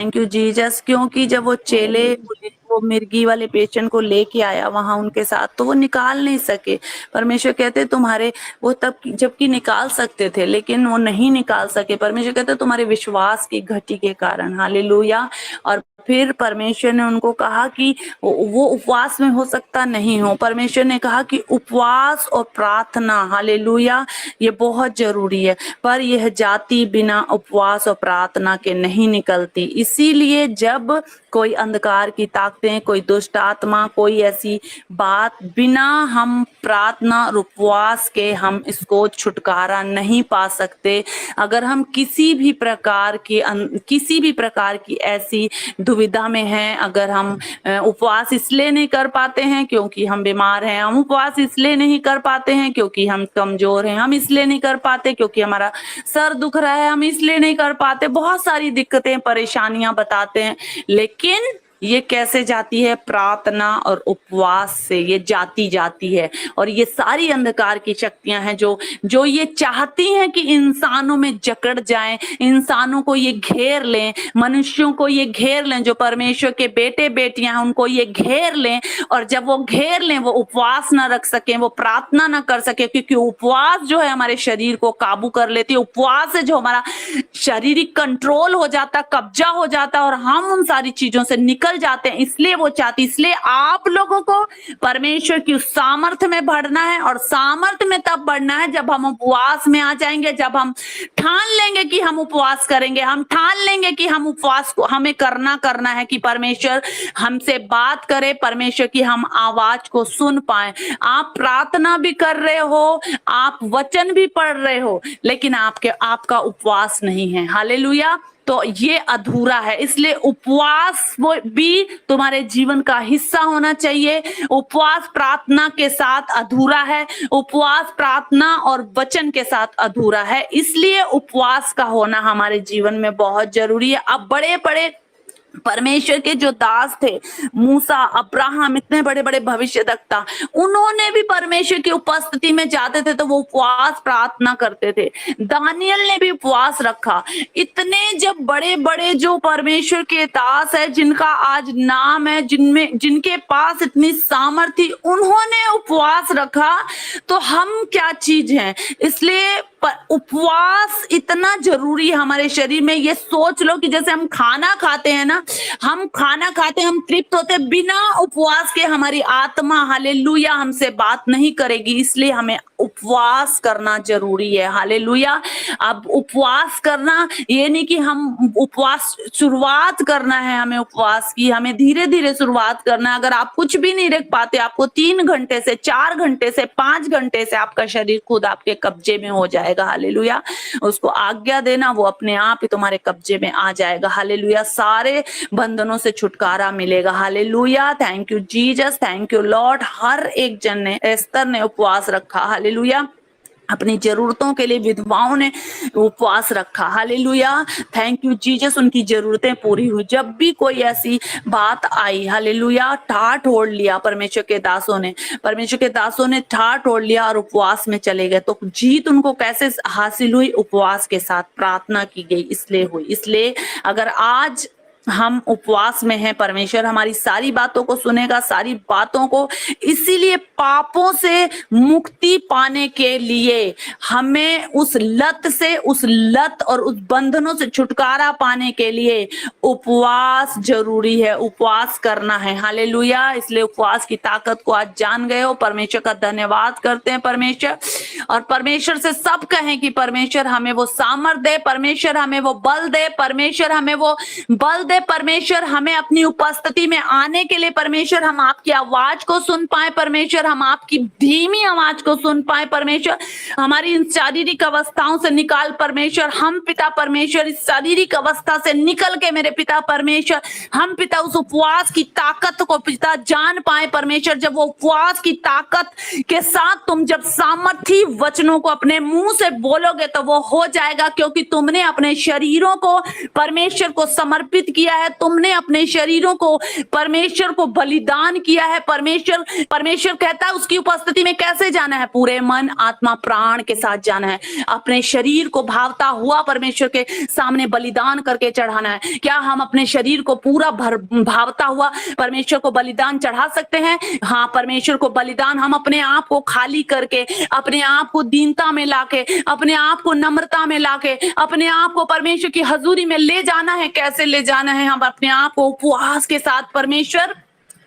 Thank you Jesus. क्योंकि जब वो चेले वो मिर्गी वाले पेशेंट को लेके आया वहां उनके साथ, तो वो निकाल नहीं सके। परमेश्वर कहते तुम्हारे, वो तब जबकि निकाल सकते थे लेकिन वो नहीं निकाल सके। परमेश्वर कहते तुम्हारे विश्वास की घटी के कारण। हालेलुया। और फिर परमेश्वर ने उनको कहा कि वो उपवास में हो सकता नहीं हो। परमेश्वर ने कहा कि उपवास और प्रार्थना, हालेलुया, ये बहुत जरूरी है। पर यह जाति बिना उपवास और प्रार्थना के नहीं निकलती। इसीलिए जब कोई अंधकार की ताकतें, कोई दुष्ट आत्मा, कोई ऐसी बात, बिना हम प्रार्थना और उपवास के हम इसको छुटकारा नहीं पा सकते। अगर हम किसी भी प्रकार की ऐसी दुविधा में हैं, अगर हम उपवास इसलिए नहीं कर पाते हैं क्योंकि हम बीमार हैं, हम उपवास इसलिए नहीं कर पाते हैं क्योंकि हम कमजोर हैं, हम इसलिए नहीं कर पाते क्योंकि हमारा सर दुख रहा है, हम इसलिए नहीं कर पाते, बहुत सारी दिक्कतें परेशानियां बताते हैं। लेकिन ये कैसे जाती है? प्रार्थना और उपवास से ये जाती है। और ये सारी अंधकार की शक्तियां हैं जो ये चाहती हैं कि इंसानों में जकड़ जाएं, इंसानों को ये घेर लें, मनुष्यों को ये घेर लें, जो परमेश्वर के बेटे बेटियां हैं उनको ये घेर लें। और जब वो घेर लें, वो उपवास ना रख सकें, वो प्रार्थना ना कर सके, क्योंकि उपवास जो है हमारे शरीर को काबू कर लेती है। उपवास से जो हमारा शारीरिक कंट्रोल हो जाता, कब्जा हो जाता, और हम उन सारी चीजों से निकल जाते हैं। इसलिए वो चाहती, इसलिए आप लोगों को परमेश्वर की उस सामर्थ्य में बढ़ना है। और सामर्थ्य में तब बढ़ना है जब हम उपवास में आ जाएंगे, जब हम ठान लेंगे कि हम उपवास करेंगे, हम ठान लेंगे कि हम उपवास को हमें करना है कि परमेश्वर हमसे बात करे, परमेश्वर की हम आवाज को सुन पाए। आप प्रार्थना भी कर रहे हो, आप वचन भी पढ़ रहे हो, लेकिन आपका उपवास नहीं है। हालेलुया। तो ये अधूरा है। इसलिए उपवास वो भी तुम्हारे जीवन का हिस्सा होना चाहिए। उपवास प्रार्थना के साथ अधूरा है, उपवास प्रार्थना और वचन के साथ अधूरा है। इसलिए उपवास का होना हमारे जीवन में बहुत जरूरी है। अब बड़े बड़े परमेश्वर के जो दास थे, मूसा, अब्राहम, इतने बड़े बड़े भविष्यद्वक्ता, उन्होंने भी परमेश्वर की उपस्थिति में जाते थे तो वो उपवास प्रार्थना करते थे। दानियल ने भी उपवास रखा। इतने जब बड़े बड़े जो परमेश्वर के दास है, जिनका आज नाम है, जिनके पास इतनी सामर्थ्य, उन्होंने उपवास रखा, तो हम क्या चीज हैं? इसलिए उपवास इतना जरूरी है हमारे शरीर में। ये सोच लो कि जैसे हम खाना खाते हैं ना, हम खाना खाते हैं, हम तृप्त होते हैं, बिना उपवास के हमारी आत्मा, हालेलुया, हमसे बात नहीं करेगी। इसलिए हमें उपवास करना जरूरी है। हालेलुया। अब उपवास करना ये नहीं कि हम उपवास शुरुआत करना है, हमें उपवास की हमें धीरे धीरे शुरुआत करना है। अगर आप कुछ भी नहीं रख पाते, आपको 3 घंटे से 4 घंटे से 5 घंटे से आपका शरीर खुद आपके कब्जे में हो जाएगा। हालेलुया। उसको आज्ञा देना, वो अपने आप ही तुम्हारे कब्जे में आ जाएगा। हालेलुया। सारे बंधनों से छुटकारा मिलेगा। Hallelujah. Thank you Jesus, thank you Lord. हर एक जन ने, एस्तर ने उपवास रखा। हालेलुया। अपनी जरूरतों के लिए विधवाओं ने उपवास रखा। हालेलुया। Thank you Jesus. उनकी जरूरतें पूरी हुई। जब भी कोई ऐसी बात आई, हालेलुया, ठाठ ओढ़ लिया परमेश्वर के दासों ने ठाठ ओढ़ लिया और उपवास में चले गए। तो जीत उनको कैसे हासिल हुई? उपवास के साथ प्रार्थना की गई, इसलिए हुई। इसलिए अगर आज हम उपवास में हैं, परमेश्वर हमारी सारी बातों को सुनेगा, सारी बातों को। इसीलिए पापों से मुक्ति पाने के लिए हमें उस लत और उस बंधनों से छुटकारा पाने के लिए उपवास जरूरी है। उपवास करना है। हालेलुया। इसलिए उपवास की ताकत को आज जान गए हो। परमेश्वर का धन्यवाद करते हैं परमेश्वर, और परमेश्वर से सब कहें कि परमेश्वर हमें वो सामर्थ दे, परमेश्वर हमें वो बल दे, परमेश्वर हमें वो बल दे, परमेश्वर हमें अपनी उपस्थिति में आने के लिए, परमेश्वर हम आपकी आवाज को सुन पाए, परमेश्वर हम आपकी धीमी आवाज को सुन पाए, परमेश्वर हमारी इन शारीरिक अवस्थाओं से निकाल, परमेश्वर हम पिता परमेश्वर इस शारीरिक अवस्था से निकल के मेरे पिता परमेश्वर हम पिता उस उपवास की ताकत को पिता जान पाए। परमेश्वर जब वो उपवास की ताकत के साथ तुम जब सामर्थी वचनों को अपने मुंह से बोलोगे तो वो हो जाएगा, क्योंकि तुमने अपने शरीरों को परमेश्वर को समर्पित किया है, तुमने अपने शरीरों को परमेश्वर को बलिदान किया है। परमेश्वर कहता है उसकी उपस्थिति में कैसे जाना है, पूरे मन आत्मा प्राण के साथ जाना है, अपने शरीर को भावता हुआ परमेश्वर के सामने बलिदान करके चढ़ाना है। क्या हम अपने शरीर को पूरा भावता हुआ परमेश्वर को बलिदान चढ़ा सकते हैं? हाँ, परमेश्वर को बलिदान हम अपने आप को खाली करके, अपने आप को दीनता में लाके, अपने आप को नम्रता में लाके, अपने आप को परमेश्वर की हजूरी में ले जाना है। कैसे ले जाना है? हम अपने आप को उपवास के साथ, परमेश्वर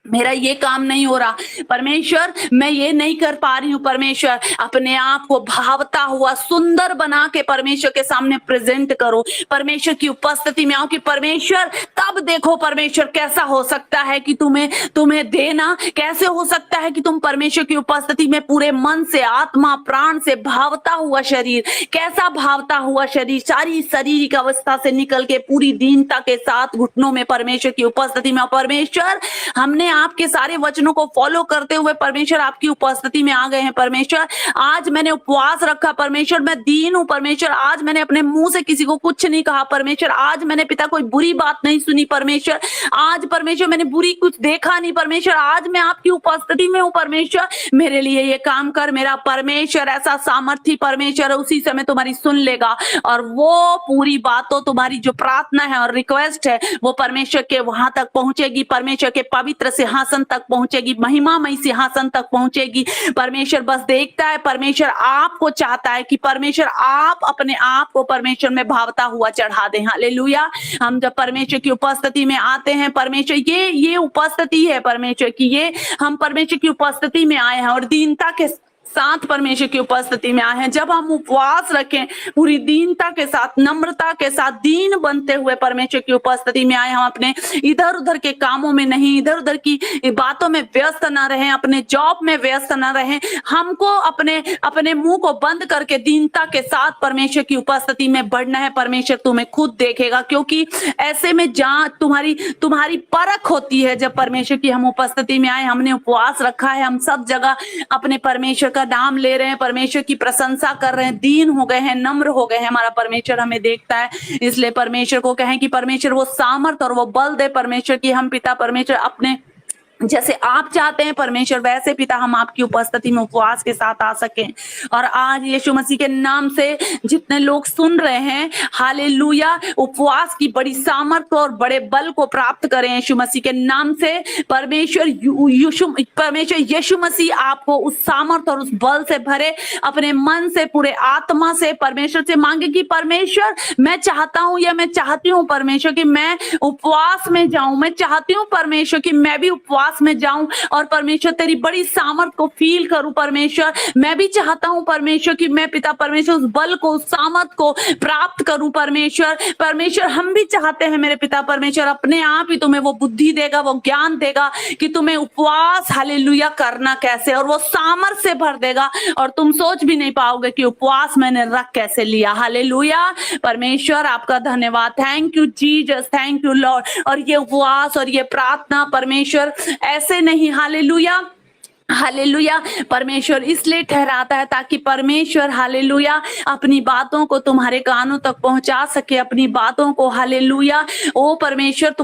मेरा ये काम नहीं हो रहा, परमेश्वर मैं ये नहीं कर पा रही हूँ, परमेश्वर अपने आप को भावता हुआ सुंदर बना के परमेश्वर के सामने प्रेजेंट करो, परमेश्वर की उपस्थिति में आओ कि परमेश्वर तब देखो परमेश्वर कैसा हो सकता है कि तुम्हें देना, कैसे हो सकता है कि तुम परमेश्वर की उपस्थिति में पूरे मन से आत्मा प्राण से भावता हुआ शरीर, कैसा भावता हुआ शरीर, सारी शारीरिक अवस्था से निकल के पूरी दीनता के साथ घुटनों में परमेश्वर की उपस्थिति में। परमेश्वर हमने आपके सारे वचनों को फॉलो करते हुए परमेश्वर आपकी उपस्थिति में आ गए हैं। परमेश्वर आज मैंने उपवास रखा, परमेश्वर मैं दीन हूं, परमेश्वर आज मैंने अपने मुंह से किसी को कुछ नहीं कहा, परमेश्वर आज मैंने पिता कोई बुरी बात नहीं सुनी, परमेश्वर आज परमेश्वर मैंने बुरी कुछ देखा नहीं, परमेश्वर आज मैं आपकी उपस्थिति में हूं, परमेश्वर मेरे लिए ये काम कर। मेरा परमेश्वर ऐसा सामर्थ्य परमेश्वर उसी समय तुम्हारी सुन लेगा और वो पूरी बातों तुम्हारी जो प्रार्थना है और रिक्वेस्ट है वो परमेश्वर के वहां तक पहुंचेगी, परमेश्वर के पवित्र सिंहासन तक पहुंचेगी, महिमामय सिंहासन तक पहुंचेगी। परमेश्वर बस देखता है, परमेश्वर आपको चाहता है कि परमेश्वर आप अपने आप को परमेश्वर में भावता हुआ चढ़ा दें। हालेलुया। हम जब परमेश्वर की उपस्थिति में आते हैं, परमेश्वर ये उपस्थिति है परमेश्वर की, ये हम परमेश्वर की उपस्थिति में आए हैं और दीनता के साथ परमेश्वर की उपस्थिति में आए हैं। जब हम उपवास रखें पूरी दीनता के साथ, नम्रता के साथ, दीन बनते हुए परमेश्वर की उपस्थिति में आए, हम अपने इधर उधर के कामों में नहीं, इधर उधर की बातों में व्यस्त ना रहें, अपने जॉब में व्यस्त ना रहें, हमको अपने मुंह को बंद करके दीनता के साथ परमेश्वर की उपस्थिति में बढ़ना है। परमेश्वर तुम्हें खुद देखेगा, क्योंकि ऐसे में जहां तुम्हारी परख होती है, जब परमेश्वर की हम उपस्थिति में आए, हमने उपवास रखा है, हम सब जगह अपने परमेश्वर का नाम ले रहे हैं, परमेश्वर की प्रशंसा कर रहे हैं, दीन हो गए हैं, नम्र हो गए हैं, हमारा परमेश्वर हमें देखता है। इसलिए परमेश्वर को कहें कि परमेश्वर वो सामर्थ और वो बल दे, परमेश्वर की हम पिता परमेश्वर अपने जैसे आप चाहते हैं परमेश्वर वैसे पिता हम आपकी उपस्थिति में उपवास के साथ आ सकें। और आज यीशु मसीह के नाम से जितने लोग सुन रहे हैं, हालेलुया, उपवास की बड़ी सामर्थ और बड़े बल को प्राप्त करें यीशु मसीह के नाम से। परमेश्वर यीशु मसीह आपको उस सामर्थ और उस बल से भरे, अपने मन से पूरे आत्मा से परमेश्वर से मांगे कि परमेश्वर मैं चाहता हूं या मैं चाहती हूँ परमेश्वर कि मैं उपवास में जाऊं, मैं चाहती हूँ परमेश्वर कि मैं भी उपवास में जाऊं और परमेश्वर तेरी बड़ी सामर्थ को फील करूं। परमेश्वर मैं भी चाहता हूं परमेश्वर कि मैं पिता परमेश्वर उस बल को, उस सामर्थ को प्राप्त करूं। परमेश्वर हम भी चाहते हैं मेरे पिता परमेश्वर अपने आप ही तुम्हें वो बुद्धि देगा, वो ज्ञान देगा कि तुम्हें उपवास हालेलुया करना कैसे, और वो सामर्थ से भर देगा और तुम सोच भी नहीं पाओगे कि उपवास मैंने रख कैसे लिया। हालेलुया। परमेश्वर आपका धन्यवाद, thank you Jesus, thank you Lord. और ये उपवास और ये प्रार्थना परमेश्वर ऐसे नहीं, हालेलुया हालेलुया, परमेश्वर इसलिए ठहराता है ताकि परमेश्वर हालेलुया अपनी बातों को तुम्हारे कानों तक पहुंचा सके, अपनी बातों को हालेलुया ओ परमेश्वर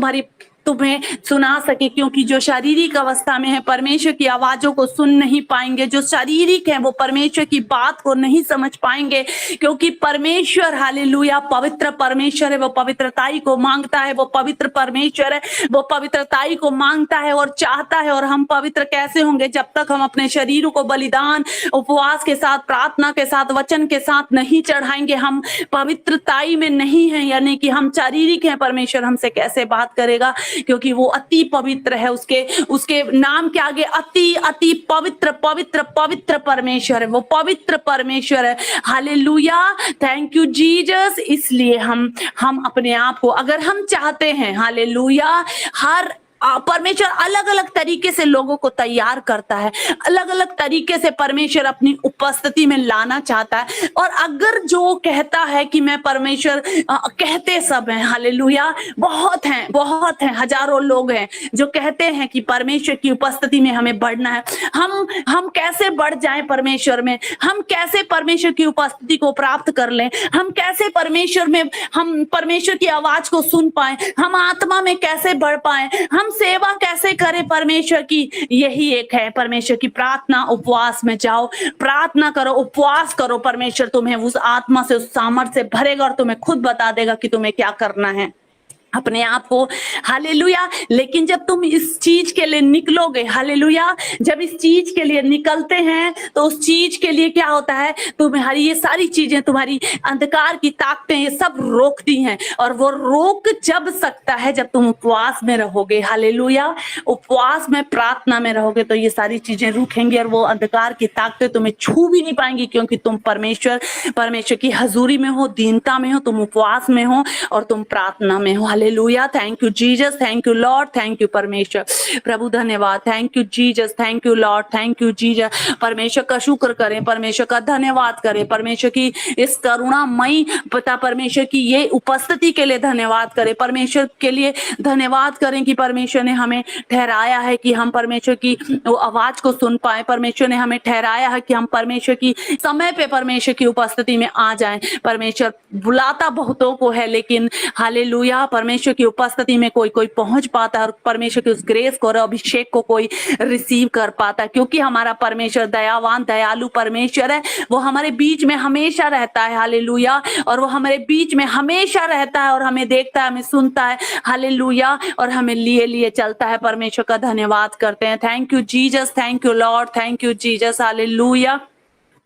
तुम्हें सुना सके। क्योंकि जो शारीरिक अवस्था में है परमेश्वर की आवाजों को सुन नहीं पाएंगे, जो शारीरिक है वो परमेश्वर की बात को नहीं समझ पाएंगे, क्योंकि परमेश्वर हालेलुया पवित्र परमेश्वर है, वो पवित्रताई को मांगता है, वो पवित्र परमेश्वर है, वो पवित्रताई को मांगता है और चाहता है। और हम पवित्र कैसे होंगे जब तक हम अपने शरीरों को बलिदान उपवास के साथ, प्रार्थना के साथ, वचन के साथ नहीं चढ़ाएंगे, हम पवित्रताई में नहीं है, यानी कि हम शारीरिक हैं। परमेश्वर हमसे कैसे बात करेगा, क्योंकि वो अति पवित्र है, उसके नाम के आगे अति पवित्र पवित्र पवित्र परमेश्वर है, वो पवित्र परमेश्वर है। Hallelujah, thank you Jesus. इसलिए हम अपने आप को, अगर हम चाहते हैं हालेलुया परमेश्वर अलग अलग तरीके से लोगों को तैयार करता है, अलग अलग तरीके से परमेश्वर अपनी उपस्थिति में लाना चाहता है। और अगर जो कहता है कि मैं परमेश्वर, कहते सब हैं, हालेलुया, बहुत हैं, हजारों लोग हैं जो कहते हैं कि परमेश्वर की उपस्थिति में हमें बढ़ना है। हम कैसे बढ़ जाएं परमेश्वर में, हम कैसे परमेश्वर की उपस्थिति को प्राप्त कर लें, हम कैसे परमेश्वर में, हम परमेश्वर की आवाज को सुन पाए, हम आत्मा में कैसे बढ़ पाए, हम सेवा कैसे करें परमेश्वर की। यही एक है परमेश्वर की प्रार्थना। उपवास में जाओ, प्रार्थना करो, उपवास करो, परमेश्वर तुम्हें उस आत्मा से, उस सामर्थ्य से भरेगा और तुम्हें खुद बता देगा कि तुम्हें क्या करना है अपने आप को। हालेलुया। लेकिन जब तुम इस चीज के लिए निकलोगे, हालेलुया, जब इस चीज के लिए निकलते हैं तो उस चीज के लिए क्या होता है, तुम्हारी ये सारी चीजें, तुम्हारी अंधकार की ताकतें, ये सब रोकती हैं। और वो रोक जब सकता है जब तुम उपवास में रहोगे। हालेलुया। उपवास में, प्रार्थना में रहोगे तो ये सारी चीजें रुकेंगी और वो अंधकार की ताकतें तुम्हें छू भी नहीं पाएंगी, क्योंकि तुम परमेश्वर की हजूरी में हो, दीनता में हो, तुम उपवास में हो और तुम प्रार्थना में हो। Hallelujah. Thank you Jesus, thank you Lord, thank you परमेश्वर। प्रभु धन्यवाद। Thank you Jesus, thank you Lord, thank you Jesus. परमेश्वर का शुक्र करें, परमेश्वर का धन्यवाद करें, परमेश्वर की इस करुणामयी पिता परमेश्वर की ये उपस्थिति के लिए धन्यवाद करें, परमेश्वर के लिए धन्यवाद करें कि परमेश्वर ने हमें ठहराया है कि हम परमेश्वर की आवाज को सुन पाए। परमेश्वर ने हमें ठहराया है कि हम परमेश्वर की समय पे परमेश्वर की उपस्थिति में आ जाएं। परमेश्वर बुलाता बहुतों को है, लेकिन हालेलुया, परमेश्वर की उपस्थिति में कोई कोई पहुंच पाता है और परमेश्वर की उस ग्रेस को और अभिषेक को कोई रिसीव कर पाता है, क्योंकि हमारा परमेश्वर दयावान, दयालु परमेश्वर है। वो हमारे बीच में हमेशा रहता है। हालेलुया। और वो हमारे बीच में हमेशा रहता है और हमें देखता है, हमें सुनता है। हालेलुया। और हमें लिए लिए चलता है। परमेश्वर का धन्यवाद करते हैं। Thank you Jesus, thank you Lord, thank you Jesus. Hallelujah.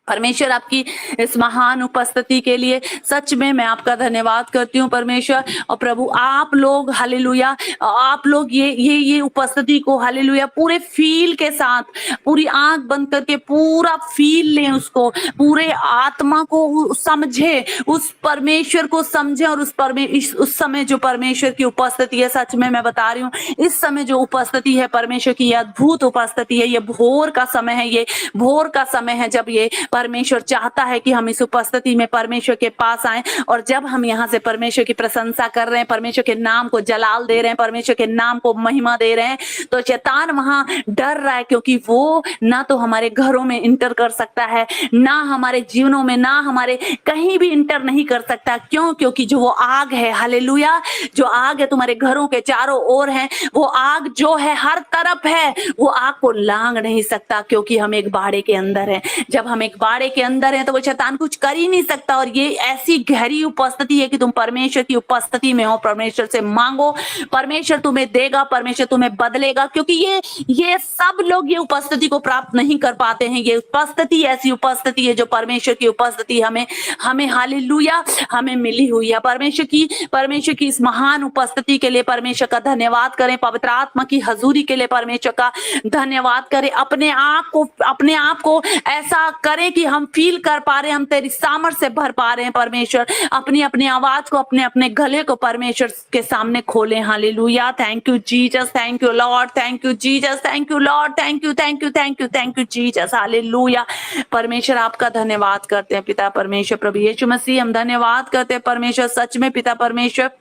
परमेश्वर आपकी इस महान उपस्थिति के लिए सच में मैं आपका धन्यवाद करती हूँ परमेश्वर। और प्रभु आप लोग, हालेलुया, आप लोग ये उपस्थिति को, हालेलुया, पूरे फील के साथ, पूरी आंख बंद करके पूरा फील लें उसको, पूरे आत्मा को समझे, उस परमेश्वर को समझे। और उस समय जो परमेश्वर की उपस्थिति है, सच में मैं बता रही हूँ, इस समय जो उपस्थिति है परमेश्वर की, अद्भुत उपस्थिति है। ये भोर का समय है, ये भोर का समय है जब ये परमेश्वर चाहता है कि हम इस उपस्थिति में परमेश्वर के पास आएं। और जब हम यहाँ से परमेश्वर की प्रशंसा कर रहे हैं, परमेश्वर के नाम को जलाल दे रहे हैं, परमेश्वर के नाम को महिमा दे रहे हैं, तो शैतान वहां डर रहा है, क्योंकि वो ना तो हमारे घरों में इंटर कर सकता है, ना हमारे जीवनों में, ना हमारे कहीं भी इंटर नहीं कर सकता। क्यों? क्योंकि जो वो आग है, हालेलुया, जो आग है तुम्हारे घरों के चारों ओर है, वो आग जो है हर तरफ है, वो आग को लांग नहीं सकता, क्योंकि हम एक बाड़े के अंदर हैं। जब हम एक बाड़े के अंदर है तो वो शैतान कुछ कर ही नहीं सकता। और ये ऐसी गहरी उपस्थिति है कि तुम परमेश्वर की उपस्थिति में हो। परमेश्वर से मांगो, परमेश्वर तुम्हें देगा, परमेश्वर तुम्हें बदलेगा, क्योंकि ये सब लोग ये उपस्थिति को प्राप्त नहीं कर पाते हैं। ये उपस्थिति ऐसी उपस्थिति है जो परमेश्वर की उपस्थिति हमें हालेलुया हमें मिली हुई है। परमेश्वर की इस महान उपस्थिति के लिए परमेश्वर का धन्यवाद करें। पवित्र आत्मा की हजूरी के लिए परमेश्वर का धन्यवाद करें। अपने आप को ऐसा करें कि हम फील कर पा रहे हैं, हम तेरी सामर्थ्य से भर पा रहे हैं। परमेश्वर अपनी आवाज को, अपने गले को परमेश्वर के सामने खोलें। Hallelujah. Thank you Jesus, thank you Lord, thank you Jesus, thank you Lord, thank you, thank you, thank you, thank you Jesus. Hallelujah. परमेश्वर आपका धन्यवाद करते हैं पिता परमेश्वर। प्रभु यीशु मसीह हम धन्यवाद करते हैं परमेश्वर, सच में पिता परमेश्वर।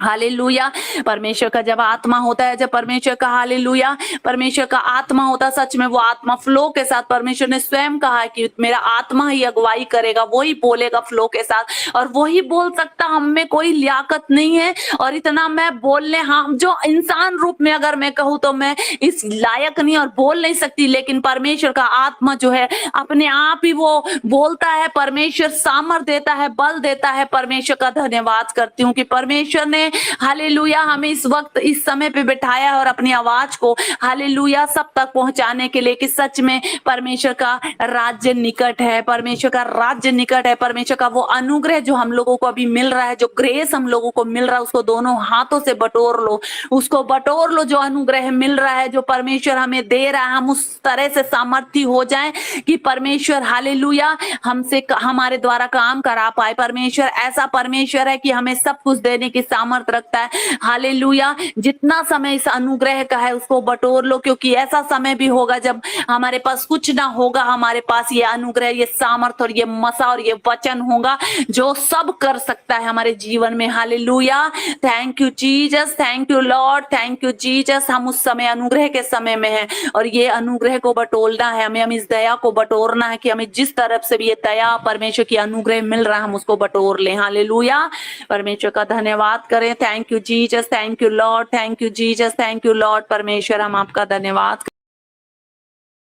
हालेलुया। परमेश्वर का जब आत्मा होता है, जब परमेश्वर का, हालेलुया, परमेश्वर का आत्मा होता है, सच में वो आत्मा फ्लो के साथ, परमेश्वर ने स्वयं कहा है कि मेरा आत्मा ही अगुवाई करेगा, वही बोलेगा फ्लो के साथ, और वही बोल सकता। हम में कोई लियाकत नहीं है और इतना मैं बोलने, हम जो इंसान रूप में अगर मैं कहूँ तो मैं इस लायक नहीं और बोल नहीं सकती, लेकिन परमेश्वर का आत्मा जो है अपने आप ही वो बोलता है। परमेश्वर सामर्थ्य देता है, बल देता है। परमेश्वर का धन्यवाद करती हूँ कि परमेश्वर ने, हालेलुया, हमें इस वक्त इस समय पे बिठाया और अपनी आवाज को, हालेलुया, सब तक पहुंचाने के लिए कि सच में परमेश्वर का राज्य निकट है, परमेश्वर का राज्य निकट है। परमेश्वर का वो अनुग्रह जो हम लोगों को अभी मिल रहा है, जो ग्रेस हम लोगों को मिल रहा है, उसको दोनों हाथों से बटोर लो, उसको बटोर लो। जो अनुग्रह मिल रहा है, जो परमेश्वर हमें दे रहा है, हम उस तरह से सामर्थ्य हो जाएं कि परमेश्वर, हालेलुया, हमसे हमारे द्वारा काम करा पाए। परमेश्वर ऐसा परमेश्वर है कि हमें सब कुछ देने की सामर्थ्य सामर्थ रखता है। हालेलुया। जितना समय इस अनुग्रह का है उसको बटोर लो, क्योंकि ऐसा समय भी होगा जब हमारे पास कुछ ना होगा, हमारे पास ये अनुग्रह, ये सामर्थ और ये मसा और ये वचन होगा जो सब कर सकता है हमारे जीवन में। Hallelujah. Thank you Jesus, thank you Lord, thank you Jesus. हम उस समय अनुग्रह के समय में हैं और ये अनुग्रह को बटोरना है हमें, हम इस दया को बटोरना है कि हमें जिस तरफ से भी ये दया परमेश्वर की अनुग्रह मिल रहा है हम उसको बटोर लें। हालेलुया। परमेश्वर का धन्यवाद करें। Thank you Jesus, thank you Lord, thank you Jesus, thank you Lord. परमेश्वर हम आपका धन्यवाद